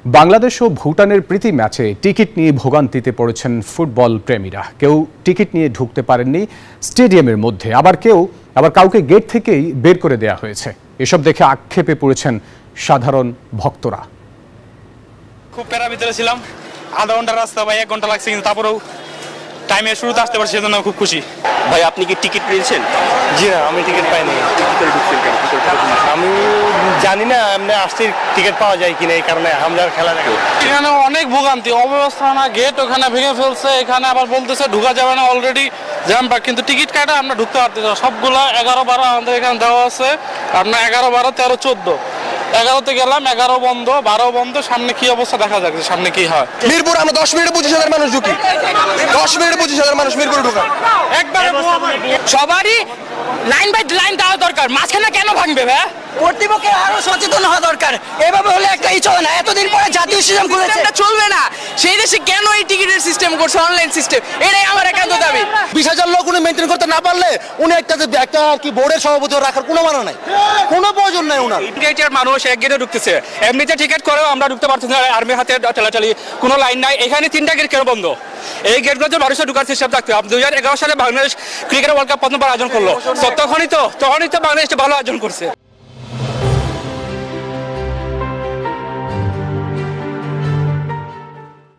বাংলাদেশ ও ভুটানের প্রীতি ম্যাচে টিকিট নিয়ে ভোগান্তিতে পড়েছেন ফুটবল প্রেমীরা। কেউ টিকিট নিয়ে ঢুকতে পারেননি স্টেডিয়ামের মধ্যে, আবার কাউকে গেট থেকেই বের করে দেয়া হয়েছে। এসব দেখে আক্ষেপে পড়েছেন সাধারণ ভক্তরা। খুব প্যারা ভিতরে ছিলাম, আধা ঘন্টা রাস্তা ভাই 1 ঘন্টা লাগছে, কিন্তু তারপরেও টাইমে শুরুতে আসতে পারছি, সেজন্য খুব খুশি। ভাই আপনি কি টিকিট পেয়েছেন? জি না, আমি টিকিট পাইনি। আমি জানি না এমনি আসছি টিকিট পাওয়া যায় কিনা, এই কারণে হামলার খেলা দেখে এখানে অনেক ভোগান্তি, অব্যবস্থা না, গেট ওখানে ভেঙে ফেলছে, এখানে আবার বলতেছে ঢুকা যাবে না, অলরেডি জ্যাম পাক, কিন্তু টিকিট কাটা আমরা ঢুকতে পারতেছি না। সবগুলা 11-12 আমাদের এখানে দেওয়া আছে, আপনার 11, 12, 13, 14। 11তে গেলাম, 11 বন্ধ, 12 বন্ধ। সামনে কি অবস্থা দেখা যাচ্ছে, সামনে কি হয়। মিরপুর আমরা 10 মিনিটে 25,000 মানুষ ঢুকি, 10 মিনিটে 25,000 মানুষ মিরপুরে ঢুকা। একবারে সবারই লাইন বাই লাইন দেওয়া দরকার, মাঝখানে কেন ভাঙবে ভাই? কর্তৃপক্ষের আরো সচেতন হওয়া দরকার। এভাবে হলে একটাই চলে না, এতদিন পরে জাতীয় সিস্টেম খুলেছে, চলবে না। সেই দেশে কেন এই টিকিটের সিস্টেম করছে, অনলাইন সিস্টেম? এটাই আমার একান্ত দাবি। 20,000 লোক উনি মেনটেন করতে না পারলে উনি একটা আর কি বোর্ডের সভাপতি রাখার কোনো মানে নাই, কোনো প্রয়োজন নাই উনার। গেটের মানুষ এক গেটে ঢুকতেছে, এমনিতে টিকিট করেও আমরা ঢুকতে পারতেছি না, আর্মির হাতে ঠেলাঠালি, কোনো লাইন নাই। এখানে 3টা গেট কেন বন্ধ? এই গেটগুলোতে মানুষের ঢুকার সিস্টেম থাকতে হবে। 2011 সালে বাংলাদেশ ক্রিকেট ওয়ার্ল্ড কাপ প্রথমবার আয়োজন করলো, তখনই তো বাংলাদেশ ভালো আয়োজন করছে।